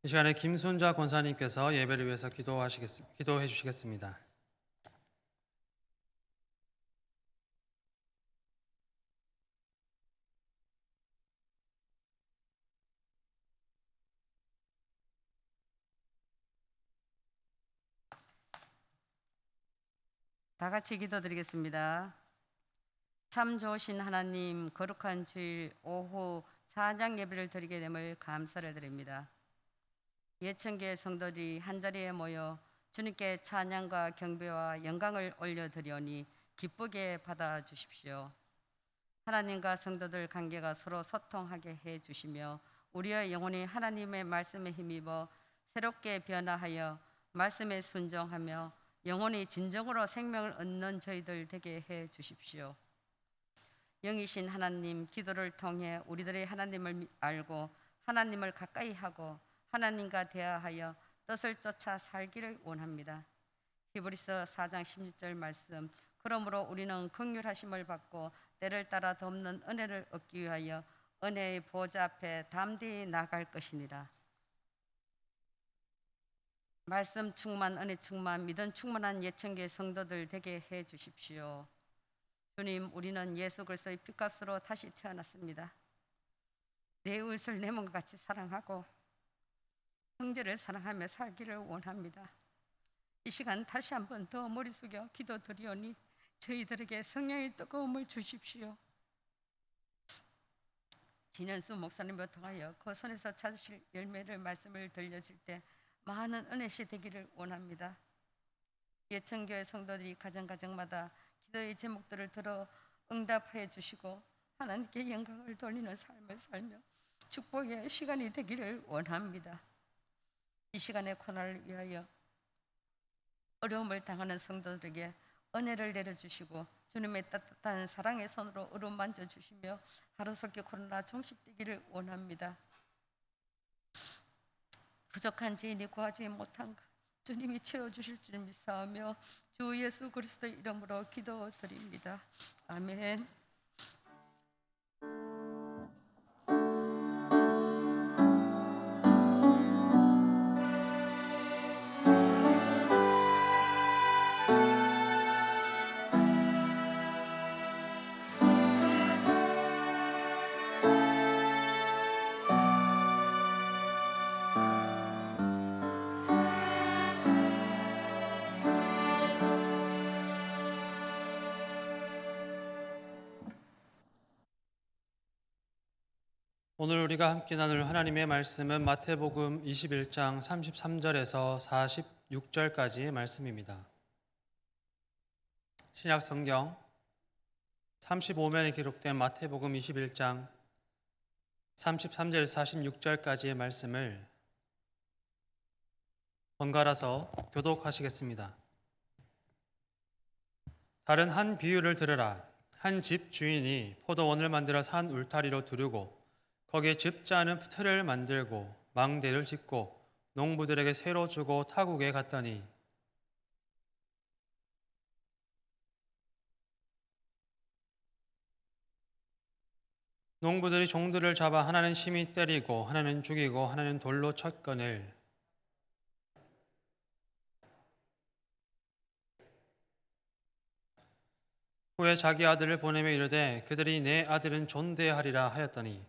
이 시간에 김순자 권사님께서 예배를 위해서 기도해 주시겠습니다. 다 같이 기도드리겠습니다. 참 좋으신 하나님, 거룩한 주일 오후 찬양 예배를 드리게 됨을 감사를 드립니다. 예천교회 성도들이 한자리에 모여 주님께 찬양과 경배와 영광을 올려드리오니 기쁘게 받아주십시오. 하나님과 성도들 관계가 서로 소통하게 해주시며 우리의 영혼이 하나님의 말씀에 힘입어 새롭게 변화하여 말씀에 순종하며 영혼이 진정으로 생명을 얻는 저희들 되게 해주십시오. 영이신 하나님, 기도를 통해 우리들의 하나님을 알고 하나님을 가까이 하고 하나님과 대화하여 뜻을 쫓아 살기를 원합니다. 히브리서 4장 16절 말씀, 그러므로 우리는 긍휼하심을 받고 때를 따라 돕는 은혜를 얻기 위하여 은혜의 보좌 앞에 담대히 나갈 것이니라. 말씀 충만, 은혜 충만, 믿음 충만한 예천교회 성도들 되게 해 주십시오. 주님, 우리는 예수 그리스도의 피값으로 다시 태어났습니다. 내 이웃을 내 몸과 같이 사랑하고 형제를 사랑하며 살기를 원합니다. 이 시간 다시 한번 더 머리 숙여 기도드리오니 저희들에게 성령의 뜨거움을 주십시오. 진현수 목사님을 통하여 그 손에서 찾으실 열매를 말씀을 들려줄 때 많은 은혜시 되기를 원합니다. 예천교회 성도들이 가정가정마다 기도의 제목들을 들어 응답해 주시고 하나님께 영광을 돌리는 삶을 살며 축복의 시간이 되기를 원합니다. 이 시간에 코너를 위하여 어려움을 당하는 성도들에게 은혜를 내려주시고 주님의 따뜻한 사랑의 손으로 어루만져 주시며 하루속히 코로나 종식되기를 원합니다. 부족한 죄인이 구하지 못한 것 주님이 채워주실 줄 믿사오며 주 예수 그리스도의 이름으로 기도드립니다. 아멘. 오늘 우리가 함께 나눌 하나님의 말씀은 마태복음 21장 33절에서 46절까지의 말씀입니다. 신약 성경 35면에 기록된 마태복음 21장 33절에서 46절까지의 말씀을 번갈아서 교독하시겠습니다. 다른 한 비유를 들으라. 한 집 주인이 포도원을 만들어 산 울타리로 두르고 거기에 즙자는 틀을 만들고 망대를 짓고 농부들에게 새로 주고 타국에 갔더니 농부들이 종들을 잡아 하나는 심히 때리고 하나는 죽이고 하나는 돌로 쳤거늘 후에 자기 아들을 보내며 이르되 그들이 내 아들은 존대하리라 하였더니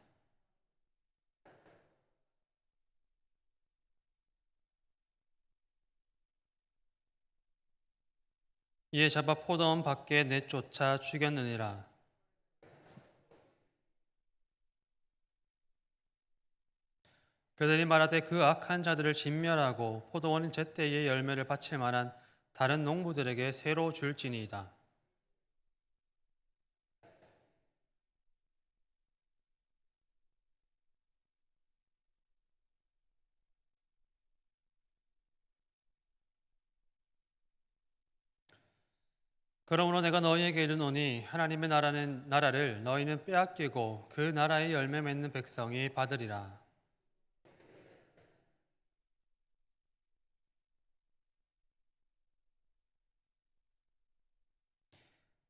이에 잡아 포도원 밖에 내쫓아 죽였느니라. 그들이 말하되 그 악한 자들을 진멸하고 포도원이 제때에 열매를 바칠 만한 다른 농부들에게 새로 줄지니이다. 그러므로 내가 너희에게 이르노니 하나님의 나라를 너희는 빼앗기고 그 나라의 열매 맺는 백성이 받으리라.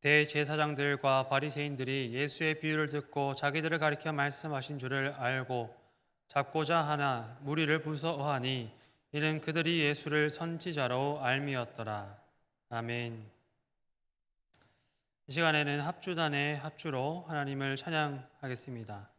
대제사장들과 바리새인들이 예수의 비유를 듣고 자기들을 가리켜 말씀하신 줄을 알고 잡고자 하나 무리를 부서하니 이는 그들이 예수를 선지자로 알미었더라. 아멘. 이 시간에는 합주단의 합주로 하나님을 찬양하겠습니다.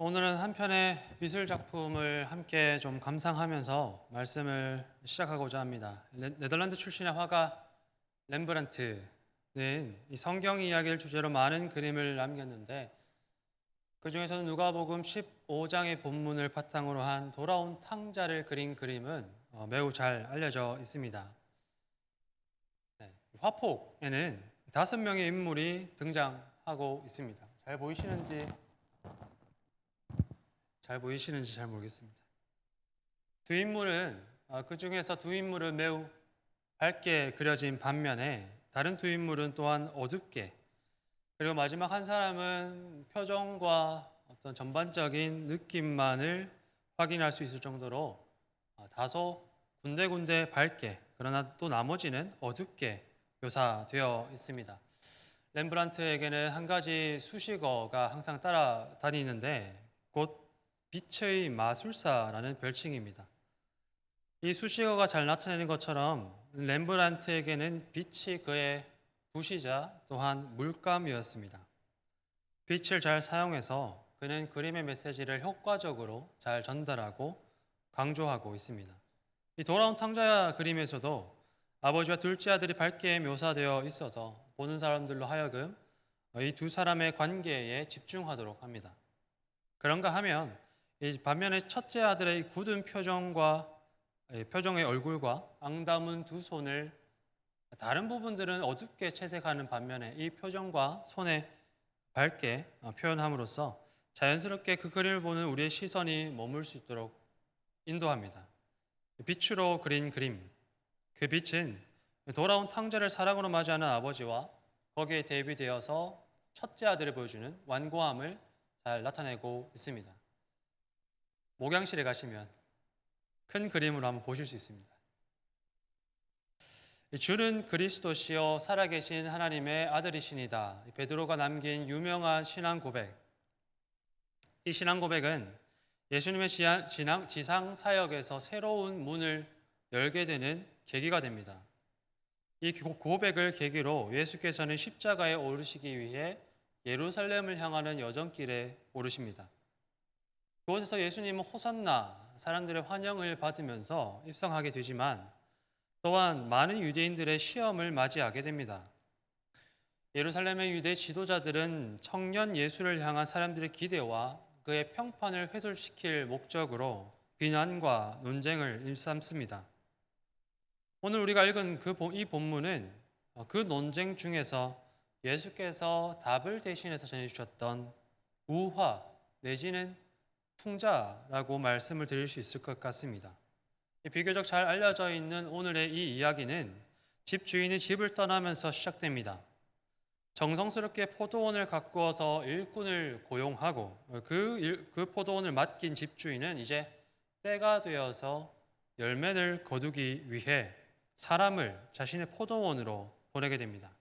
오늘은 한 편의 미술 작품을 함께 좀 감상하면서 말씀을 시작하고자 합니다. 네덜란드 출신의 화가 렘브란트는 이 성경 이야기를 주제로 많은 그림을 남겼는데 그 중에서는 누가복음 15장의 본문을 바탕으로 한 돌아온 탕자를 그린 그림은 매우 잘 알려져 있습니다. 화폭에는 5명의 인물이 등장하고 있습니다. 잘 보이시는지 잘 모르겠습니다. 그 중에서 두 인물은 매우 밝게 그려진 반면에 다른 두 인물은 또한 어둡게, 그리고 마지막 한 사람은 표정과 어떤 전반적인 느낌만을 확인할 수 있을 정도로 다소 군데군데 밝게, 그러나 또 나머지는 어둡게 묘사되어 있습니다. 렘브란트에게는 한 가지 수식어가 항상 따라다니는데 곧 빛의 마술사라는 별칭입니다. 이 수식어가 잘 나타내는 것처럼 렘브란트에게는 빛이 그의 부시자 또한 물감이었습니다. 빛을 잘 사용해서 그는 그림의 메시지를 효과적으로 잘 전달하고 강조하고 있습니다. 이 돌아온 탕자 그림에서도 아버지와 둘째 아들이 밝게 묘사되어 있어서 보는 사람들로 하여금 이 두 사람의 관계에 집중하도록 합니다. 그런가 하면 이 반면에 첫째 아들의 굳은 표정의 얼굴과 앙담은 두 손을 다른 부분들은 어둡게 채색하는 반면에 이 표정과 손에 밝게 표현함으로써 자연스럽게 그 그림을 보는 우리의 시선이 머물 수 있도록 인도합니다. 빛으로 그린 그림, 그 빛은 돌아온 탕자를 사랑으로 맞이하는 아버지와 거기에 대비되어서 첫째 아들을 보여주는 완고함을 잘 나타내고 있습니다. 목양실에 가시면 큰 그림으로 한번 보실 수 있습니다. 주는 그리스도시요 살아계신 하나님의 아들이시니다. 베드로가 남긴 유명한 신앙 고백. 이 신앙 고백은 예수님의 지상 사역에서 새로운 문을 열게 되는 계기가 됩니다. 이 고백을 계기로 예수께서는 십자가에 오르시기 위해 예루살렘을 향하는 여정길에 오르십니다. 그곳에서 예수님은 호산나 사람들의 환영을 받으면서 입성하게 되지만 또한 많은 유대인들의 시험을 맞이하게 됩니다. 예루살렘의 유대 지도자들은 청년 예수를 향한 사람들의 기대와 그의 평판을 훼손시킬 목적으로 비난과 논쟁을 일삼습니다. 오늘 우리가 읽은 이 본문은 그 논쟁 중에서 예수께서 답을 대신해서 전해주셨던 우화 내지는 풍자라고 말씀을 드릴 수 있을 것 같습니다. 비교적 잘 알려져 있는 오늘의 이 이야기는 집주인이 집을 떠나면서 시작됩니다. 정성스럽게 포도원을 가꾸어서 일꾼을 고용하고 그 포도원을 맡긴 집주인은 이제 때가 되어서 열매를 거두기 위해 사람을 자신의 포도원으로 보내게 됩니다.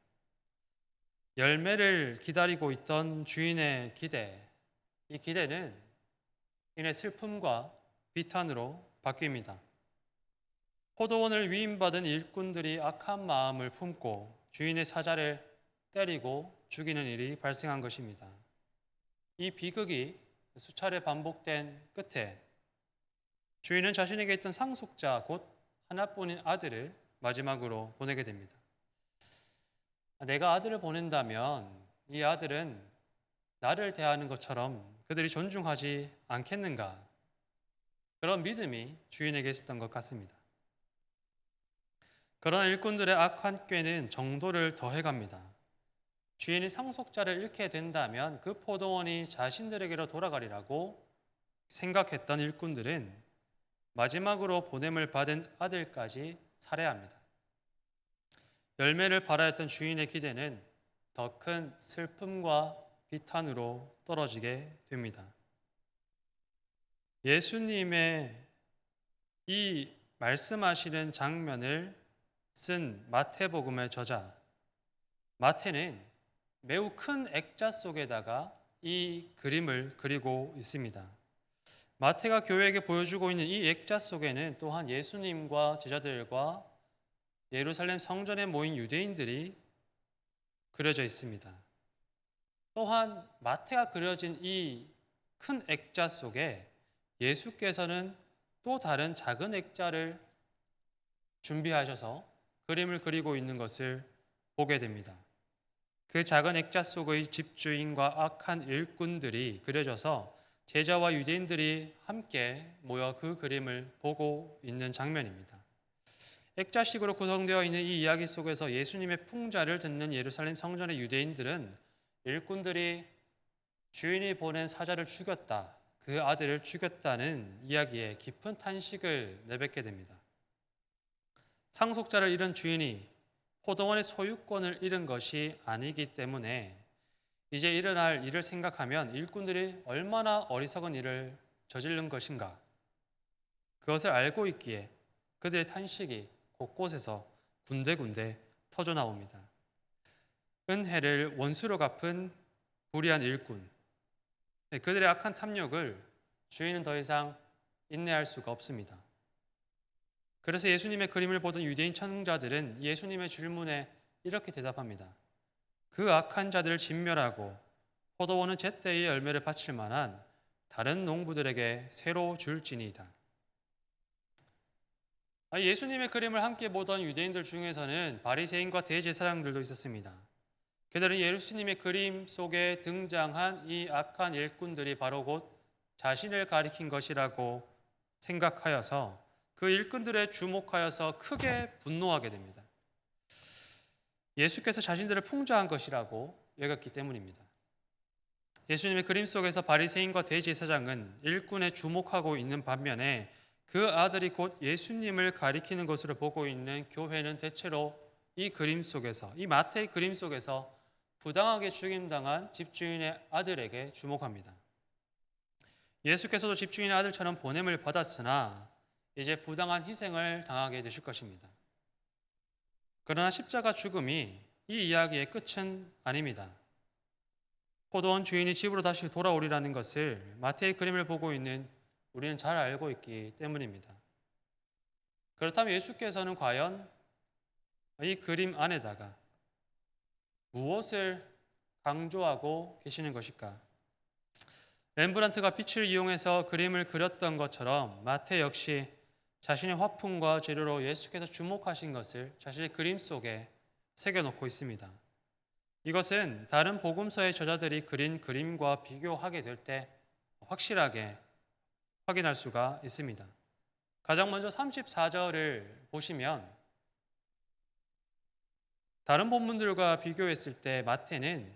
열매를 기다리고 있던 주인의 기대, 이 기대는 이내 슬픔과 비탄으로 바뀝니다. 포도원을 위임받은 일꾼들이 악한 마음을 품고 주인의 사자를 때리고 죽이는 일이 발생한 것입니다. 이 비극이 수차례 반복된 끝에 주인은 자신에게 있던 상속자 곧 하나뿐인 아들을 마지막으로 보내게 됩니다. 내가 아들을 보낸다면 이 아들은 나를 대하는 것처럼 그들이 존중하지 않겠는가? 그런 믿음이 주인에게 있었던 것 같습니다. 그러나 일꾼들의 악한 꾀는 정도를 더해갑니다. 주인이 상속자를 잃게 된다면 그 포도원이 자신들에게로 돌아가리라고 생각했던 일꾼들은 마지막으로 보냄을 받은 아들까지 살해합니다. 열매를 발하였던 주인의 기대는 더 큰 슬픔과 비탄으로 떨어지게 됩니다. 예수님의 이 말씀하시는 장면을 쓴 마태복음의 저자 마태는 매우 큰 액자 속에다가 이 그림을 그리고 있습니다. 마태가 교회에게 보여주고 있는 이 액자 속에는 또한 예수님과 제자들과 예루살렘 성전에 모인 유대인들이 그려져 있습니다. 또한 마태가 그려진 이 큰 액자 속에 예수께서는 또 다른 작은 액자를 준비하셔서 그림을 그리고 있는 것을 보게 됩니다. 그 작은 액자 속의 집주인과 악한 일꾼들이 그려져서 제자와 유대인들이 함께 모여 그 그림을 보고 있는 장면입니다. 액자식으로 구성되어 있는 이 이야기 속에서 예수님의 풍자를 듣는 예루살렘 성전의 유대인들은 일꾼들이 주인이 보낸 사자를 죽였다, 그 아들을 죽였다는 이야기에 깊은 탄식을 내뱉게 됩니다. 상속자를 잃은 주인이 포도원의 소유권을 잃은 것이 아니기 때문에 이제 일어날 일을 생각하면 일꾼들이 얼마나 어리석은 일을 저지른 것인가, 그것을 알고 있기에 그들의 탄식이 곳곳에서 군데군데 터져 나옵니다. 은혜를 원수로 갚은 불의한 일꾼, 그들의 악한 탐욕을 주인은 더 이상 인내할 수가 없습니다. 그래서 예수님의 그림을 보던 유대인 청자들은 예수님의 질문에 이렇게 대답합니다. 그 악한 자들을 진멸하고 포도원은 제때의 열매를 바칠 만한 다른 농부들에게 새로 줄지니이다. 예수님의 그림을 함께 보던 유대인들 중에서는 바리새인과 대제사장들도 있었습니다. 그들은 예수님의 그림 속에 등장한 이 악한 일꾼들이 바로 곧 자신을 가리킨 것이라고 생각하여서 그 일꾼들에 주목하여서 크게 분노하게 됩니다. 예수께서 자신들을 풍자한 것이라고 여겼기 때문입니다. 예수님의 그림 속에서 바리새인과 대제사장은 일꾼에 주목하고 있는 반면에 그 아들이 곧 예수님을 가리키는 것으로 보고 있는 교회는 대체로 이 그림 속에서, 이 마태의 그림 속에서 부당하게 죽임당한 집주인의 아들에게 주목합니다. 예수께서도 집주인의 아들처럼 보냄을 받았으나 이제 부당한 희생을 당하게 되실 것입니다. 그러나 십자가 죽음이 이 이야기의 끝은 아닙니다. 포도원 주인이 집으로 다시 돌아오리라는 것을 마태의 그림을 보고 있는 우리는 잘 알고 있기 때문입니다. 그렇다면 예수께서는 과연 이 그림 안에다가 무엇을 강조하고 계시는 것일까? 렘브란트가 빛을 이용해서 그림을 그렸던 것처럼 마태 역시 자신의 화풍과 재료로 예수께서 주목하신 것을 자신의 그림 속에 새겨놓고 있습니다. 이것은 다른 복음서의 저자들이 그린 그림과 비교하게 될 때 확실하게 확인할 수가 있습니다. 가장 먼저 34절을 보시면 다른 본문들과 비교했을 때 마태는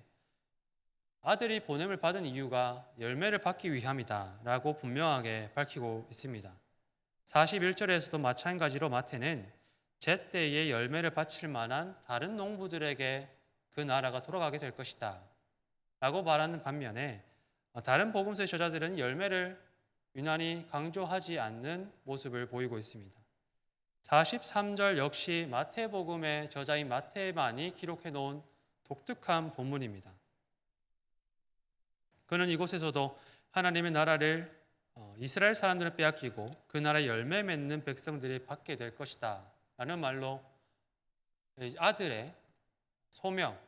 아들이 보냄을 받은 이유가 열매를 받기 위함이다 라고 분명하게 밝히고 있습니다. 41절에서도 마찬가지로 마태는 제때에 열매를 바칠 만한 다른 농부들에게 그 나라가 돌아가게 될 것이다 라고 말하는 반면에 다른 복음서의 저자들은 열매를 유난히 강조하지 않는 모습을 보이고 있습니다. 43절 역시 마태복음의 저자인 마태만이 기록해 놓은 독특한 본문입니다. 그는 이곳에서도 하나님의 나라를 이스라엘 사람들은 빼앗기고 그 나라의 열매 맺는 백성들이 받게 될 것이다 라는 말로 아들의 소명,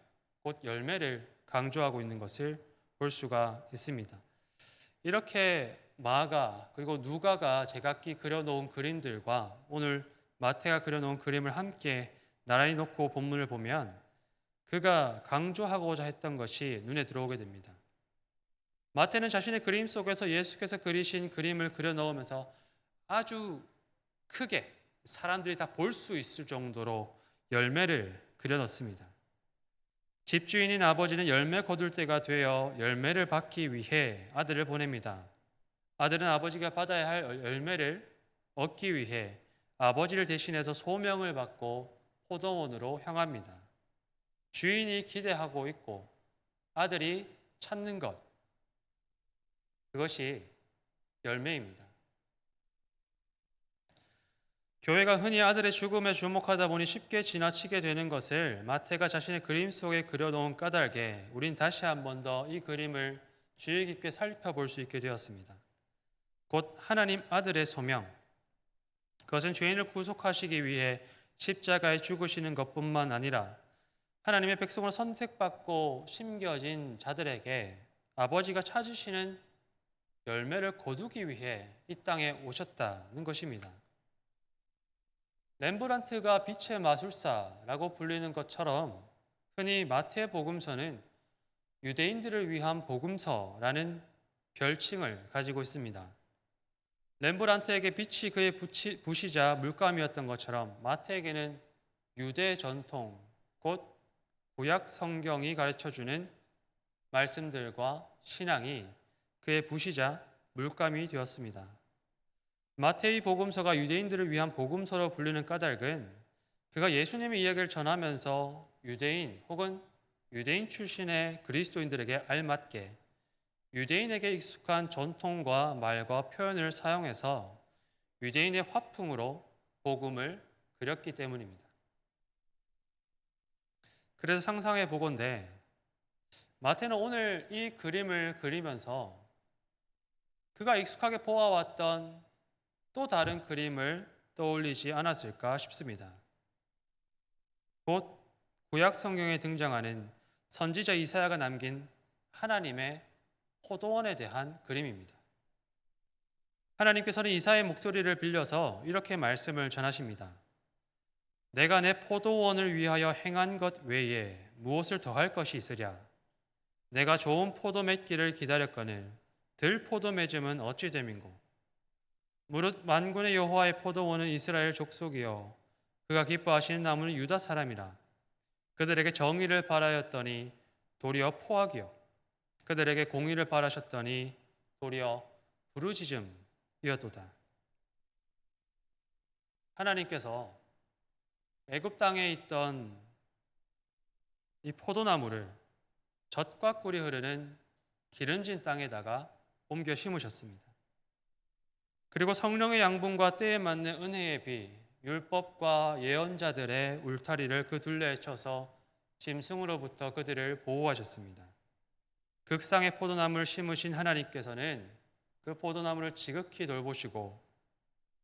곧 열매를 강조하고 있는 것을 볼 수가 있습니다. 이렇게 마가 그리고 누가가 제각기 그려놓은 그림들과 오늘 마태가 그려놓은 그림을 함께 나란히 놓고 본문을 보면 그가 강조하고자 했던 것이 눈에 들어오게 됩니다. 마태는 자신의 그림 속에서 예수께서 그리신 그림을 그려넣으면서 아주 크게 사람들이 다 볼 수 있을 정도로 열매를 그려넣습니다. 집주인인 아버지는 열매 거둘 때가 되어 열매를 받기 위해 아들을 보냅니다. 아들은 아버지가 받아야 할 열매를 얻기 위해 아버지를 대신해서 소명을 받고 포도원으로 향합니다. 주인이 기대하고 있고 아들이 찾는 것, 그것이 열매입니다. 교회가 흔히 아들의 죽음에 주목하다 보니 쉽게 지나치게 되는 것을 마태가 자신의 그림 속에 그려놓은 까닭에 우린 다시 한 번 더 이 그림을 주의 깊게 살펴볼 수 있게 되었습니다. 곧 하나님 아들의 소명, 그것은 죄인을 구속하시기 위해 십자가에 죽으시는 것뿐만 아니라 하나님의 백성으로 선택받고 심겨진 자들에게 아버지가 찾으시는 열매를 거두기 위해 이 땅에 오셨다는 것입니다. 렘브란트가 빛의 마술사라고 불리는 것처럼 흔히 마태복음서는 유대인들을 위한 복음서라는 별칭을 가지고 있습니다. 렘브란트에게 빛이 그의 부시자 물감이었던 것처럼 마태에게는 유대 전통, 곧 구약 성경이 가르쳐주는 말씀들과 신앙이 그의 부시자 물감이 되었습니다. 마태의 복음서가 유대인들을 위한 복음서로 불리는 까닭은 그가 예수님의 이야기를 전하면서 유대인 혹은 유대인 출신의 그리스도인들에게 알맞게 유대인에게 익숙한 전통과 말과 표현을 사용해서 유대인의 화풍으로 복음을 그렸기 때문입니다. 그래서 상상해 보건대 마태는 오늘 이 그림을 그리면서 그가 익숙하게 보아왔던 또 다른 그림을 떠올리지 않았을까 싶습니다. 곧 구약 성경에 등장하는 선지자 이사야가 남긴 하나님의 포도원에 대한 그림입니다. 하나님께서는 이사야의 목소리를 빌려서 이렇게 말씀을 전하십니다. 내가 내 포도원을 위하여 행한 것 외에 무엇을 더할 것이 있으랴? 내가 좋은 포도 맺기를 기다렸거늘 들 포도 맺음은 어찌 됨인고? 무릇 만군의 여호와의 포도원은 이스라엘 족속이요 그가 기뻐하시는 나무는 유다 사람이라. 그들에게 정의를 바라였더니 도리어 포악이요 그들에게 공의를 바라셨더니 도리어 부르짖음이었도다. 하나님께서 애굽 땅에 있던 이 포도나무를 젖과 꿀이 흐르는 기름진 땅에다가 옮겨 심으셨습니다. 그리고 성령의 양분과 때에 맞는 은혜의 비, 율법과 예언자들의 울타리를 그 둘레에 쳐서 짐승으로부터 그들을 보호하셨습니다. 극상의 포도나무를 심으신 하나님께서는 그 포도나무를 지극히 돌보시고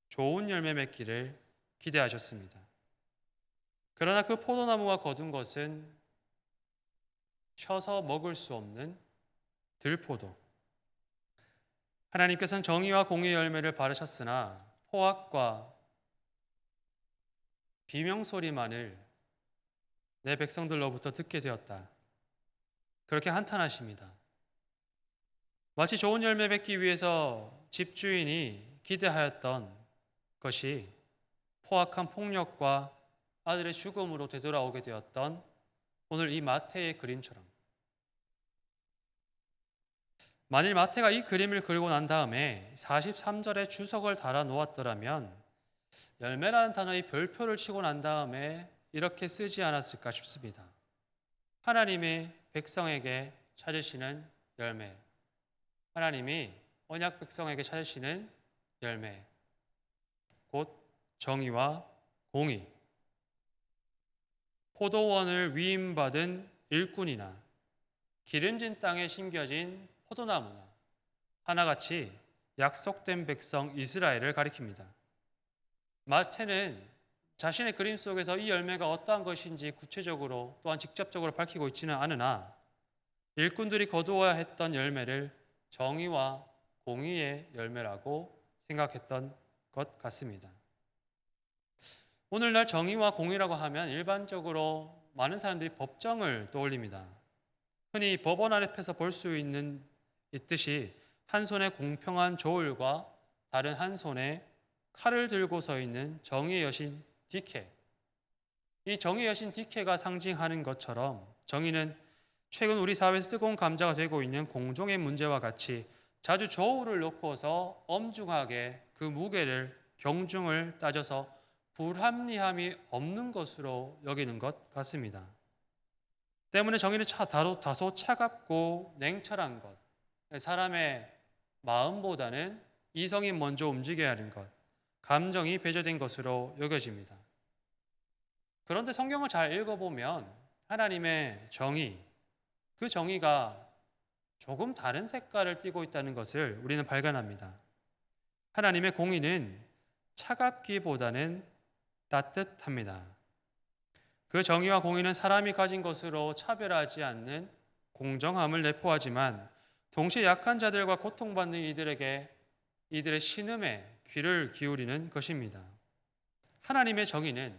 좋은 열매 맺기를 기대하셨습니다. 그러나 그 포도나무가 거둔 것은 쉬어서 먹을 수 없는 들포도. 하나님께서는 정의와 공의의 열매를 바르셨으나 포악과 비명소리만을 내 백성들로부터 듣게 되었다. 그렇게 한탄하십니다. 마치 좋은 열매 맺기 위해서 집주인이 기대하였던 것이 포악한 폭력과 아들의 죽음으로 되돌아오게 되었던 오늘 이 마태의 그림처럼, 만일 마태가 이 그림을 그리고 난 다음에 43절에 주석을 달아 놓았더라면 열매라는 단어의 별표를 치고 난 다음에 이렇게 쓰지 않았을까 싶습니다. 하나님의 백성에게 찾으시는 열매, 하나님이 언약 백성에게 찾으시는 열매, 곧 정의와 공의. 포도원을 위임받은 일꾼이나 기름진 땅에 심겨진 포도나무나 하나같이 약속된 백성 이스라엘을 가리킵니다. 마태는 자신의 그림 속에서 이 열매가 어떠한 것인지 구체적으로 또한 직접적으로 밝히고 있지는 않으나 일꾼들이 거두어야 했던 열매를 정의와 공의의 열매라고 생각했던 것 같습니다. 오늘날 정의와 공의라고 하면 일반적으로 많은 사람들이 법정을 떠올립니다. 흔히 법원 앞에서 볼 수 있듯이 한 손에 공평한 조울과 다른 한 손에 칼을 들고 서 있는 정의의 여신 디케. 이 정의의 여신 디케가 상징하는 것처럼 정의는 최근 우리 사회에서 뜨거운 감자가 되고 있는 공정의 문제와 같이 자주 저울을 놓고서 엄중하게 그 무게를 경중을 따져서 불합리함이 없는 것으로 여기는 것 같습니다. 때문에 정의는 다소 차갑고 냉철한 것, 사람의 마음보다는 이성이 먼저 움직여야 하는 것, 감정이 배제된 것으로 여겨집니다. 그런데 성경을 잘 읽어보면 하나님의 정의, 그 정의가 조금 다른 색깔을 띠고 있다는 것을 우리는 발견합니다. 하나님의 공의는 차갑기보다는 따뜻합니다. 그 정의와 공의는 사람이 가진 것으로 차별하지 않는 공정함을 내포하지만 동시에 약한 자들과 고통받는 이들에게 이들의 신음에 귀를 기울이는 것입니다. 하나님의 정의는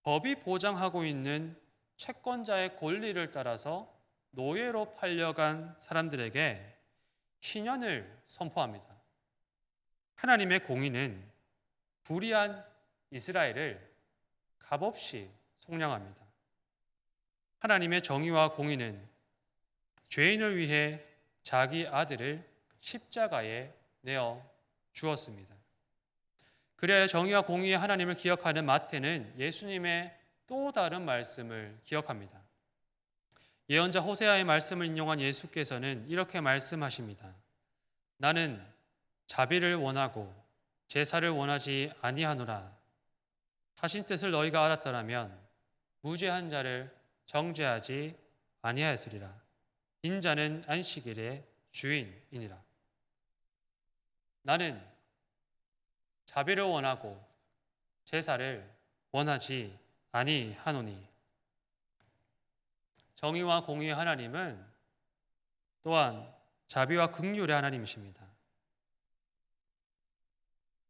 법이 보장하고 있는 채권자의 권리를 따라서 노예로 팔려간 사람들에게 희년을 선포합니다. 하나님의 공의는 불의한 이스라엘을 값없이 속량합니다. 하나님의 정의와 공의는 죄인을 위해 자기 아들을 십자가에 내어 주었습니다. 그래야 정의와 공의의 하나님을 기억하는 마태는 예수님의 또 다른 말씀을 기억합니다. 예언자 호세아의 말씀을 인용한 예수께서는 이렇게 말씀하십니다. 나는 자비를 원하고 제사를 원하지 아니하노라. 하신 뜻을 너희가 알았더라면 무죄한 자를 정죄하지 아니하였으리라. 인자는 안식일의 주인이니라. 나는 자비를 원하고 제사를 원하지 아니하노니. 정의와 공의의 하나님은 또한 자비와 긍휼의 하나님이십니다.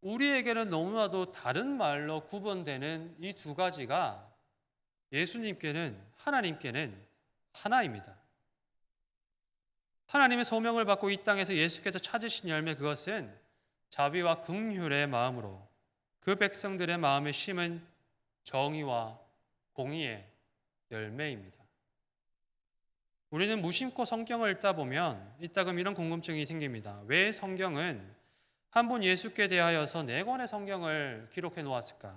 우리에게는 너무나도 다른 말로 구분되는 이 두 가지가 예수님께는, 하나님께는 하나입니다. 하나님의 소명을 받고 이 땅에서 예수께서 찾으신 열매, 그것은 자비와 긍휼의 마음으로 그 백성들의 마음에 심은 정의와 공의의 열매입니다. 우리는 무심코 성경을 읽다 보면 이따금 이런 궁금증이 생깁니다. 왜 성경은 한 분 예수께 대하여서 4권의 성경을 기록해 놓았을까?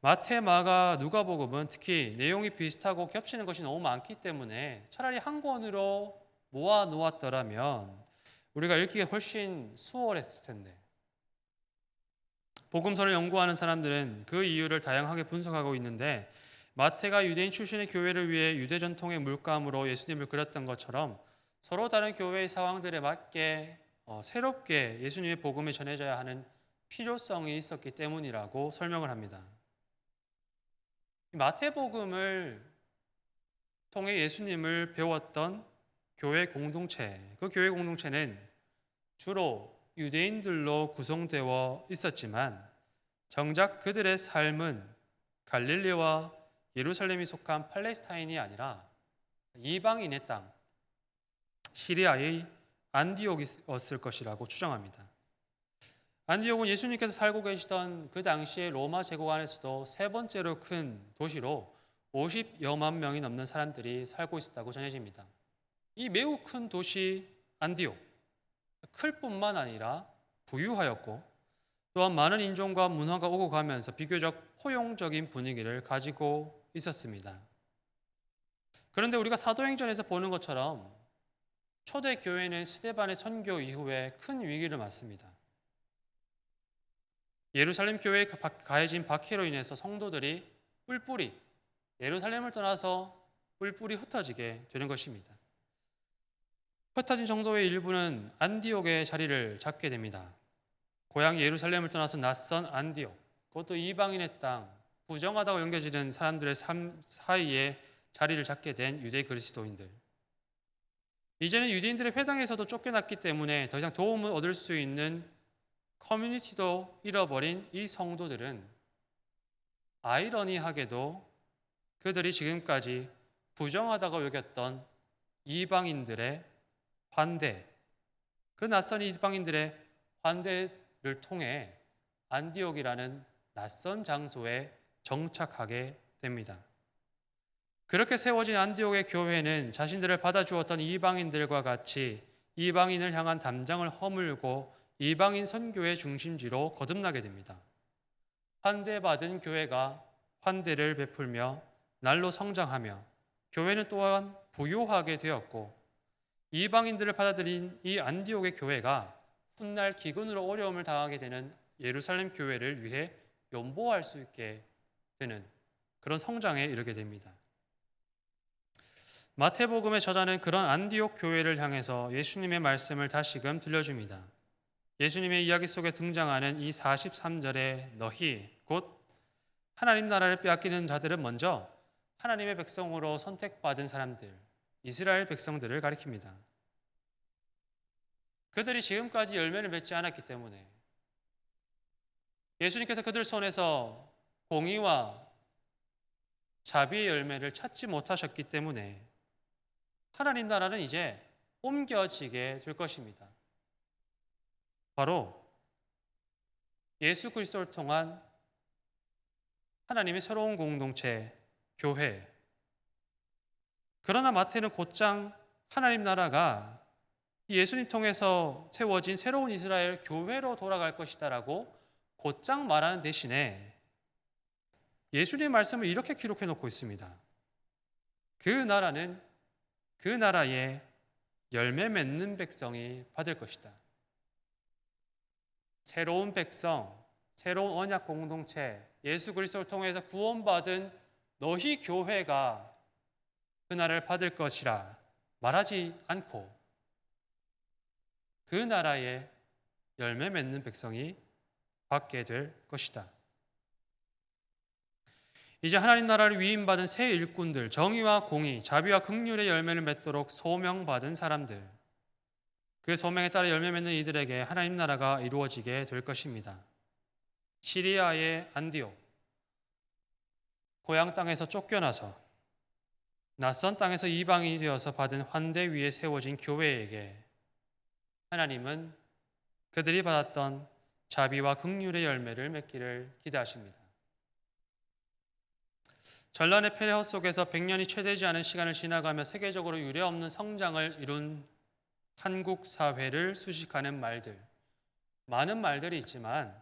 마태, 마가, 누가복음은 특히 내용이 비슷하고 겹치는 것이 너무 많기 때문에 차라리 한 권으로 모아 놓았더라면 우리가 읽기가 훨씬 수월했을 텐데, 복음서를 연구하는 사람들은 그 이유를 다양하게 분석하고 있는데, 마태가 유대인 출신의 교회를 위해 유대 전통의 물감으로 예수님을 그렸던 것처럼 서로 다른 교회의 상황들에 맞게 새롭게 예수님의 복음이 전해져야 하는 필요성이 있었기 때문이라고 설명을 합니다. 마태복음을 통해 예수님을 배웠던 교회 공동체, 그 교회 공동체는 주로 유대인들로 구성되어 있었지만 정작 그들의 삶은 갈릴리와 예루살렘이 속한 팔레스타인이 아니라 이방인의 땅, 시리아의 안디옥이었을 것이라고 추정합니다. 안디옥은 예수님께서 살고 계시던 그 당시의 로마 제국 안에서도 세 번째로 큰 도시로 50여만 명이 넘는 사람들이 살고 있었다고 전해집니다. 이 매우 큰 도시 안디옥, 클 뿐만 아니라 부유하였고 또한 많은 인종과 문화가 오고 가면서 비교적 포용적인 분위기를 가지고 있었습니다. 그런데 우리가 사도행전에서 보는 것처럼 초대 교회는 스데반의 선교 이후에 큰 위기를 맞습니다. 예루살렘 교회에 가해진 박해로 인해서 성도들이 뿔뿔이 예루살렘을 떠나서 뿔뿔이 흩어지게 되는 것입니다. 흩어진 정도의 일부는 안디옥의 자리를 잡게 됩니다. 고향 예루살렘을 떠나서 낯선 안디옥, 그것도 이방인의 땅, 부정하다고 여겨지는 사람들의 삶 사이에 자리를 잡게 된 유대 그리스도인들. 이제는 유대인들의 회당에서도 쫓겨났기 때문에 더 이상 도움을 얻을 수 있는 커뮤니티도 잃어버린 이 성도들은 아이러니하게도 그들이 지금까지 부정하다고 여겼던 이방인들의 환대, 그 낯선 이방인들의 환대를 통해 안디옥이라는 낯선 장소에 정착하게 됩니다. 그렇게 세워진 안디옥의 교회는 자신들을 받아주었던 이방인들과 같이 이방인을 향한 담장을 허물고 이방인 선교의 중심지로 거듭나게 됩니다. 환대받은 교회가 환대를 베풀며 날로 성장하며 교회는 또한 부요하게 되었고, 이방인들을 받아들인 이 안디옥의 교회가 훗날 기근으로 어려움을 당하게 되는 예루살렘 교회를 위해 연보할 수 있게 되는 그런 성장에 이르게 됩니다. 마태복음의 저자는 그런 안디옥 교회를 향해서 예수님의 말씀을 다시금 들려줍니다. 예수님의 이야기 속에 등장하는 이 43절의 너희, 곧 하나님 나라를 빼앗기는 자들은 먼저 하나님의 백성으로 선택받은 사람들, 이스라엘 백성들을 가리킵니다. 그들이 지금까지 열매를 맺지 않았기 때문에, 예수님께서 그들 손에서 공의와 자비의 열매를 찾지 못하셨기 때문에 하나님 나라는 이제 옮겨지게 될 것입니다. 바로 예수 그리스도를 통한 하나님의 새로운 공동체, 교회. 그러나 마태는 곧장 하나님 나라가 예수님 통해서 세워진 새로운 이스라엘 교회로 돌아갈 것이다라고 곧장 말하는 대신에 예수님의 말씀을 이렇게 기록해 놓고 있습니다. 그 나라는 그 나라의 열매 맺는 백성이 받을 것이다. 새로운 백성, 새로운 언약 공동체, 예수 그리스도를 통해서 구원받은 너희 교회가 그 나라를 받을 것이라 말하지 않고 그 나라의 열매 맺는 백성이 받게 될 것이다. 이제 하나님 나라를 위임받은 새 일꾼들, 정의와 공의, 자비와 긍휼의 열매를 맺도록 소명받은 사람들, 그 소명에 따라 열매 맺는 이들에게 하나님 나라가 이루어지게 될 것입니다. 시리아의 안디옥, 고향 땅에서 쫓겨나서 낯선 땅에서 이방인이 되어서 받은 환대 위에 세워진 교회에게 하나님은 그들이 받았던 자비와 긍휼의 열매를 맺기를 기대하십니다. 전란의 폐허 속에서 100년이 채 되지 않은 시간을 지나가며 세계적으로 유례없는 성장을 이룬 한국 사회를 수식하는 말들, 많은 말들이 있지만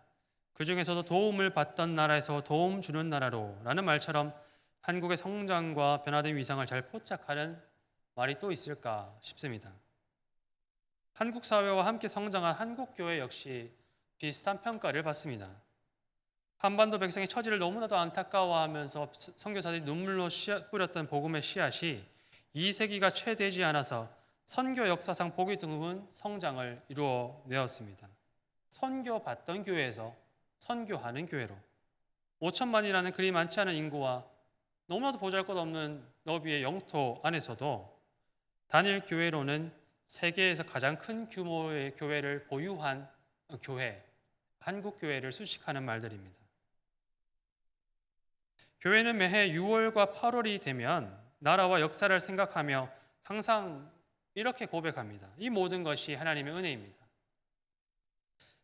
그 중에서도 도움을 받던 나라에서 도움 주는 나라로 라는 말처럼 한국의 성장과 변화된 위상을 잘 포착하는 말이 또 있을까 싶습니다. 한국 사회와 함께 성장한 한국 교회 역시 비슷한 평가를 받습니다. 한반도 백성의 처지를 너무나도 안타까워하면서 선교사들이 눈물로 뿌렸던 복음의 씨앗이 2세기가 채 되지 않아서 선교 역사상 보기 드문 성장을 이루어내었습니다. 선교받던 교회에서 선교하는 교회로 5천만이라는 그리 많지 않은 인구와 너무나도 보잘것없는 너비의 영토 안에서도 단일 교회로는 세계에서 가장 큰 규모의 교회를 보유한 교회, 한국 교회를 수식하는 말들입니다. 교회는 매해 6월과 8월이 되면 나라와 역사를 생각하며 항상 이렇게 고백합니다. 이 모든 것이 하나님의 은혜입니다.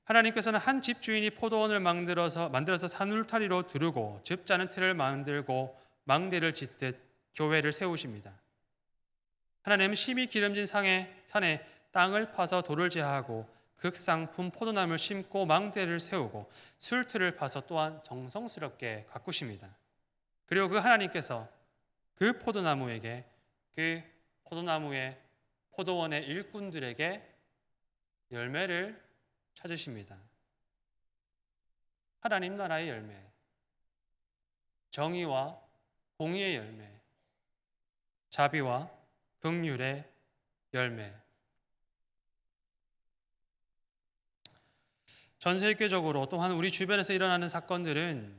하나님께서는 한 집주인이 포도원을 만들어서 산울타리로 두르고 즙 짜는 틀을 만들고 망대를 짓듯 교회를 세우십니다. 하나님은 심히 기름진 산에 땅을 파서 돌을 제하고 극상품 포도나무를 심고 망대를 세우고 술틀을 파서 또한 정성스럽게 가꾸십니다. 그리고 그 하나님께서 그 포도나무의 포도원의 일꾼들에게 열매를 찾으십니다. 하나님 나라의 열매, 정의와 공의의 열매, 자비와 긍휼의 열매. 전 세계적으로 또한 우리 주변에서 일어나는 사건들은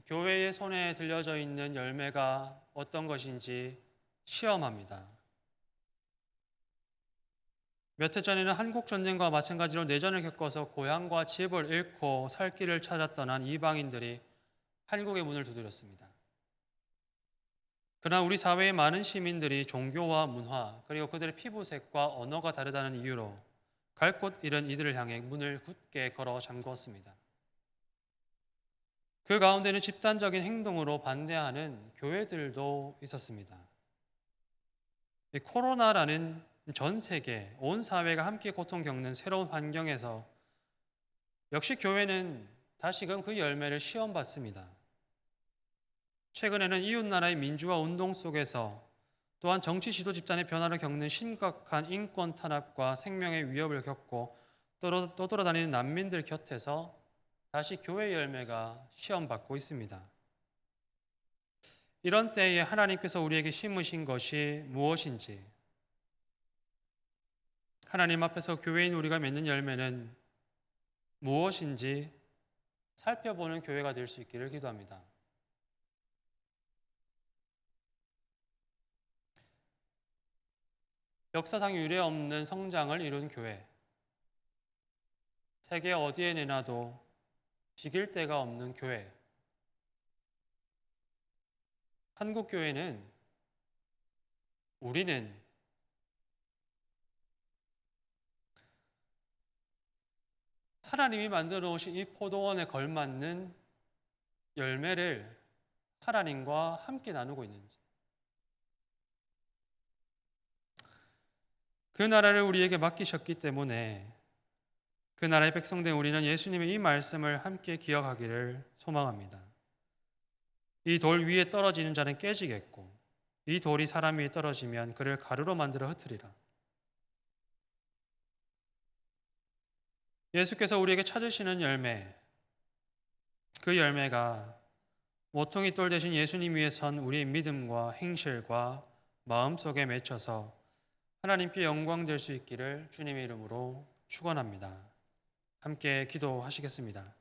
교회의 손에 들려져 있는 열매가 어떤 것인지 시험합니다. 몇 해 전에는 한국 전쟁과 마찬가지로 내전을 겪어서 고향과 집을 잃고 살 길을 찾아 떠난 이방인들이 한국의 문을 두드렸습니다. 그러나 우리 사회의 많은 시민들이 종교와 문화 그리고 그들의 피부색과 언어가 다르다는 이유로 갈 곳 잃은 이들을 향해 문을 굳게 걸어 잠그었습니다. 그 가운데는 집단적인 행동으로 반대하는 교회들도 있었습니다. 이 코로나라는 전 세계, 온 사회가 함께 고통 겪는 새로운 환경에서 역시 교회는 다시금 그 열매를 시험받습니다. 최근에는 이웃나라의 민주화 운동 속에서 또한 정치 지도 집단의 변화를 겪는 심각한 인권 탄압과 생명의 위협을 겪고 떠돌아다니는 난민들 곁에서 다시 교회의 열매가 시험받고 있습니다. 이런 때에 하나님께서 우리에게 심으신 것이 무엇인지, 하나님 앞에서 교회인 우리가 맺는 열매는 무엇인지 살펴보는 교회가 될 수 있기를 기도합니다. 역사상 유례 없는 성장을 이룬 교회, 세계 어디에 내놔도 비길 데가 없는 교회, 한국 교회는 우리는 하나님이 만들어 놓으신 이 포도원에 걸맞는 열매를 하나님과 함께 나누고 있는지, 그 나라를 우리에게 맡기셨기 때문에 그 나라의 백성된 우리는 예수님의 이 말씀을 함께 기억하기를 소망합니다. 이 돌 위에 떨어지는 자는 깨지겠고 이 돌이 사람 위에 떨어지면 그를 가루로 만들어 흩으리라. 예수께서 우리에게 찾으시는 열매, 그 열매가 모퉁이 돌 대신 예수님 위에 선 우리의 믿음과 행실과 마음속에 맺혀서 하나님께 영광 될 수 있기를 주님의 이름으로 축원합니다. 함께 기도하시겠습니다.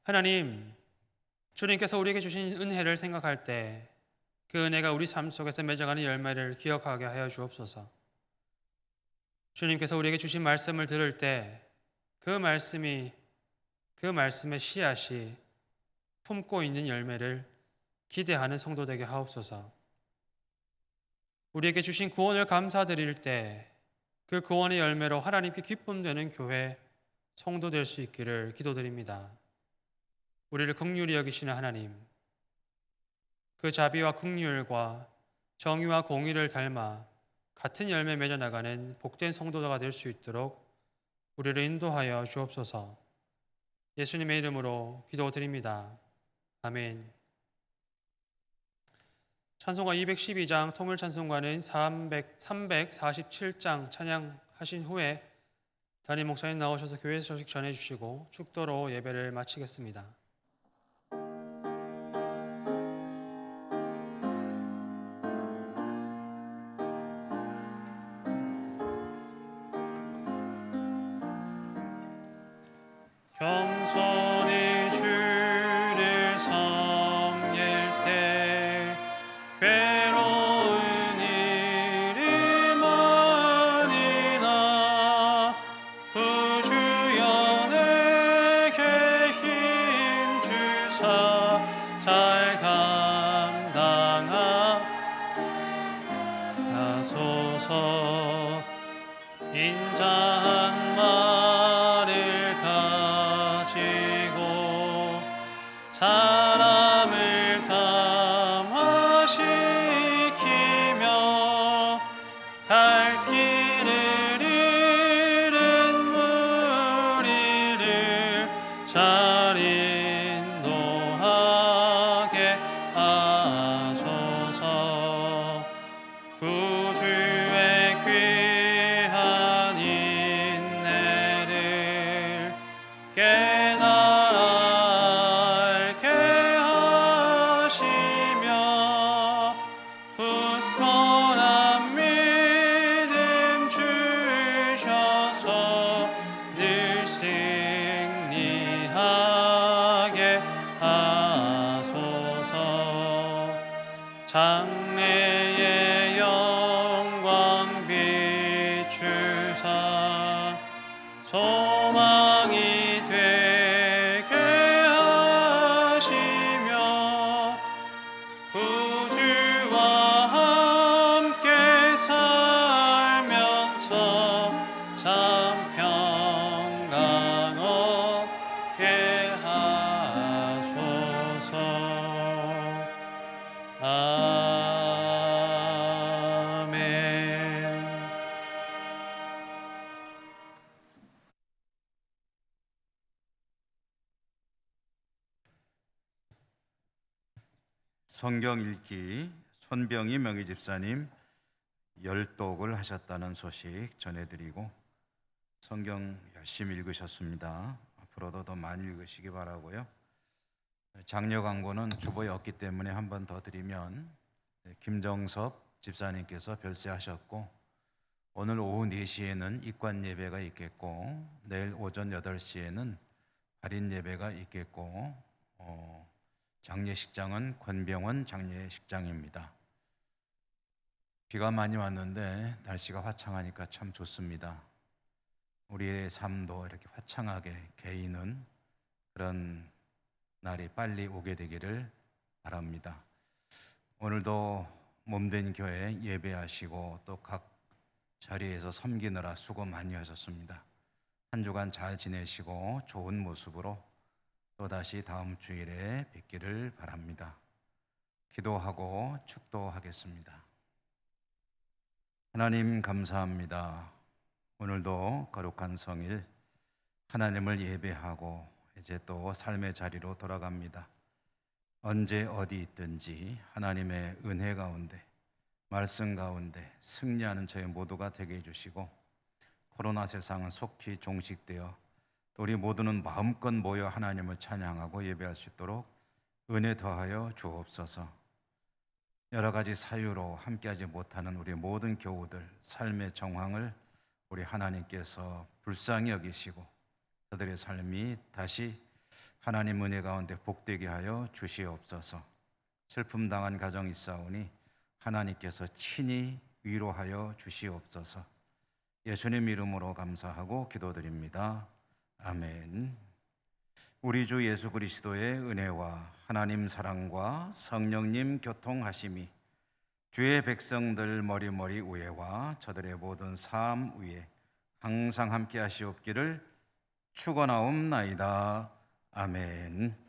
하나님, 주님께서 우리에게 주신 은혜를 생각할 때 그 은혜가 우리 삶 속에서 맺어가는 열매를 기억하게 하여 주옵소서. 주님께서 우리에게 주신 말씀을 들을 때 그 말씀의 씨앗이 품고 있는 열매를 기대하는 성도 되게 하옵소서. 우리에게 주신 구원을 감사드릴 때 그 구원의 열매로 하나님께 기쁨 되는 교회, 성도 될 수 있기를 기도드립니다. 우리를 긍휼히 여기시는 하나님, 그 자비와 긍휼과 정의와 공의를 닮아 같은 열매 맺어 나가는 복된 성도가 될 수 있도록 우리를 인도하여 주옵소서. 예수님의 이름으로 기도드립니다. 아멘. 찬송가 212장 통일찬송가는 347장 찬양하신 후에 담임 목사님 나오셔서 교회 소식 전해주시고 축도로 예배를 마치겠습니다. 겸손히 주를 섬길 때 괴로운 일이 많으나 구주여 내게 힘 주사 잘 감당하소서. 인자한 말을 가지고 사람을 감화시키며 갈 길을 잃은 무리를 잘 인도하게 하소서. 구주의 귀한 인내를 깨달아 알게 하시며 굳건한 믿음 주셔서 늘 승리하게 하소서. 장래의 영광 비추사 소망이 되게 하시며 구주와 함께 살면서 참 평강 얻게 하소서. 아멘. 성경 읽기 손병희 명의집사님 열독을 하셨다는 소식 전해드리고, 성경 열심히 읽으셨습니다. 앞으로도 더 많이 읽으시기 바라고요. 장려 광고는 주보에 없기 때문에 한 번 더 드리면, 김정섭 집사님께서 별세하셨고 오늘 오후 4시에는 입관 예배가 있겠고 내일 오전 8시에는 발인 예배가 있겠고 장례식장은 권병원 장례식장입니다. 비가 많이 왔는데 날씨가 화창하니까 참 좋습니다. 우리의 삶도 이렇게 화창하게 개이는 그런 날이 빨리 오게 되기를 바랍니다. 오늘도 몸된 교회 예배하시고 또 각 자리에서 섬기느라 수고 많이 하셨습니다. 한 주간 잘 지내시고 좋은 모습으로 또다시 다음 주일에 뵙기를 바랍니다. 기도하고 축도하겠습니다. 하나님 감사합니다. 오늘도 거룩한 성일 하나님을 예배하고 이제 또 삶의 자리로 돌아갑니다. 언제 어디 있든지 하나님의 은혜 가운데 말씀 가운데 승리하는 저희 모두가 되게 해주시고, 코로나 세상은 속히 종식되어 또 우리 모두는 마음껏 모여 하나님을 찬양하고 예배할 수 있도록 은혜 더하여 주옵소서. 여러 가지 사유로 함께하지 못하는 우리 모든 교우들 삶의 정황을 우리 하나님께서 불쌍히 여기시고 그들의 삶이 다시 하나님 은혜 가운데 복되게 하여 주시옵소서. 슬픔 당한 가정이 있사오니 하나님께서 친히 위로하여 주시옵소서. 예수님 이름으로 감사하고 기도드립니다. 아멘. 우리 주 예수 그리스도의 은혜와 하나님 사랑과 성령님 교통하심이 주의 백성들 머리머리 위에와 저들의 모든 삶 위에 항상 함께 하시옵기를 축원하옵나이다. 아멘.